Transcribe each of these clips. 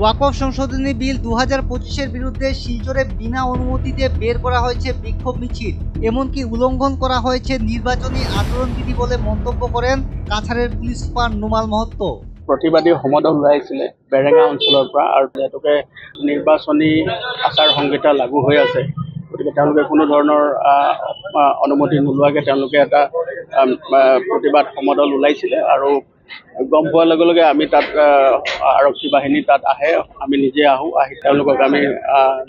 ওয়াকফ সংশোধনী বিল 2025-এর বিরুদ্ধে শিলচরে বিনা অনুমতিতে বের করা হয়েছে বিক্ষোভ মিছিল, এমনকি উল্লঙ্ঘন করা হয়েছে নির্বাচনী আচরণবিধি বলে মন্তব্য করেন কাছাড়ের পুলিশ সুপার নুমাল মহত্ত। প্ৰতিবাদী সমদল ওলাইছিলে বেৰেঙা অঞ্চলৰ পৰা আৰু তেওঁলোকে নিৰ্বাচনী আচাৰ সংহিতা লাগু হৈ আছে, গতিকে তেওঁলোকে কোনো ধৰণৰ অনুমতি নোলোৱাকৈ তেওঁলোকে এটা প্ৰতিবাদ সমদল ওলাইছিলে আৰু গম পোৱাৰ লগে লগে আমি তাত আৰক্ষী বাহিনী তাত আহে, আমি নিজে আহি তেওঁলোকক আমি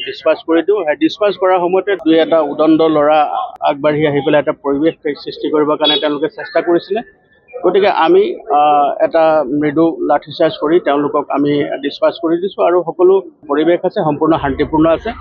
ডিছপাৰ্চ কৰি দিওঁ। ডিছপাৰ্চ কৰাৰ সময়তে দুই এটা উদণ্ড ল'ৰা আগবাঢ়ি আহি পেলাই এটা পৰিৱেশ সৃষ্টি কৰিবৰ কাৰণে তেওঁলোকে চেষ্টা কৰিছিলে, গতিকে আমি এটা মৃদু লাঠিচাৰ্জ কৰি তেওঁলোকক আমি ডিছপাৰ্চ কৰি দিছোঁ আৰু সকলো পৰিৱেশ আছে, সম্পূৰ্ণ শান্তিপূৰ্ণ আছে।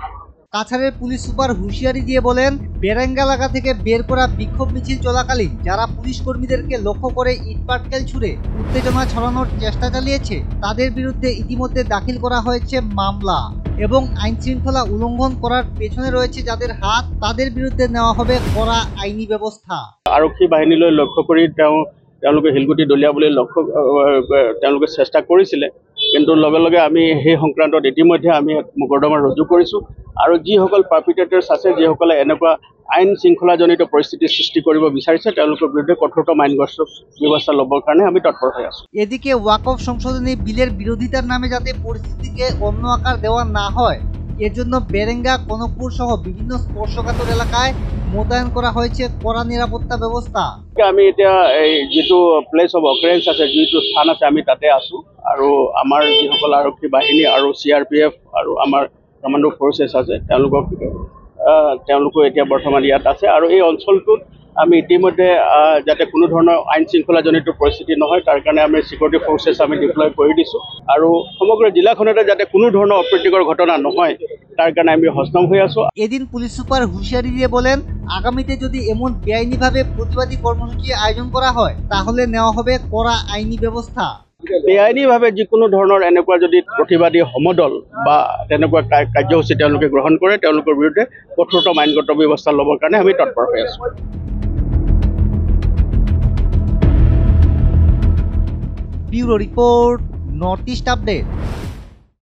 কাছাড়ের পুলিশ সুপার হুঁশিয়ারি দিয়ে বলেন, বেরেঙ্গা এলাকা থেকে বের করা বিক্ষোভ মিছিল চলাকালীন যারা পুলিশ কর্মীদেরকে লক্ষ্য করে ইটপাটকেল ছুড়ে উত্তেজনা ছড়ানোর চেষ্টা চালিয়েছে তাদের বিরুদ্ধে ইতিমধ্যে দাখিল করা হয়েছে মামলা এবং আইন শৃঙ্খলা উল্লঙ্ঘন করার পেছনে রয়েছে যাদের হাত, তাদের বিরুদ্ধে নেওয়া হবে কড়া আইনি ব্যবস্থা। আৰক্ষী বাহিনীলৈ লক্ষ্য কৰি তেওঁলোকে শিলগুটি দলিয়াবলৈ তেওঁলোকে চেষ্টা কৰিছিলে, কিন্তু লগে লগে আমি সেই সংক্ৰান্তত ইতিমধ্যে আমি মোকৰ্দমা ৰুজু কৰিছোঁ আৰু যিসকল পাৰ্পিটেটাৰ্ছ আছে, যিসকলে এনেকুৱা আইন শৃংখলাজনিত পৰিস্থিতি সৃষ্টি কৰিব বিচাৰিছে তেওঁলোকৰ বিৰুদ্ধে কঠোৰতম আইনগত ব্যৱস্থা ল'বৰ কাৰণে আমি তৎপৰ হৈ আছোঁ। এদিকে ওয়াকফ সংশোধনী বিলের বিরোধিতার নামে যাতে পরিস্থিতিকে অন্য আকার দেওয়া না হয় এর জন্য বেরেঙ্গা, কনকপুর সহ বিভিন্ন স্পর্শকাতর এলাকায় মোতায়েন করা হয়েছে কড়া নিরাপত্তা ব্যবস্থা। আমি এতিয়া এই যিটো প্লেচ অফ অকাৰেঞ্চ আছে, যিটো স্থান আছে, আমি তাতে আছোঁ আৰু আমাৰ যিসকল আৰক্ষী বাহিনী আৰু CRPF আৰু আমাৰ কমাণ্ডো ফ'ৰ্চেছ আছে তেওঁলোকো এতিয়া বৰ্তমান ইয়াত আছে আৰু এই অঞ্চলটোত আমি ইতিমধ্যে যাতে কোনো ধৰণৰ আইন শৃংখলাজনিত পৰিস্থিতি নহয় তাৰ কাৰণে আমি চিকিউৰিটি ফ'ৰ্চেছ আমি ডিপ্লয় কৰি দিছোঁ আৰু সমগ্ৰ জিলাখনতে যাতে কোনো ধৰণৰ অপ্ৰীতিকৰ ঘটনা নহয় তার কারণে আমি হস্তম হয়ে আছো। এদিন পুলিশ সুপার হুঁশিয়ারি দিয়ে বলেন, আগামীতে যদি এমন বেআইনিভাবে প্রতিবাদী কর্মসূচি আয়োজন করা হয় তাহলে নেওয়া হবে কড়া আইনি ব্যবস্থা। বেআইনিভাৱে যিকোনো ধৰণৰ এনেকুৱা যদি প্ৰতিবাদী সমদল বা তেনেকুৱা কাৰ্যসূচী তেওঁলোকে গ্ৰহণ কৰে তেওঁলোকৰ বিৰুদ্ধে কঠোৰতম আইনগত ব্যৱস্থা ল'বৰ কাৰণে আমি তৎপৰ হৈ আছোঁ। Bureau report, north east update.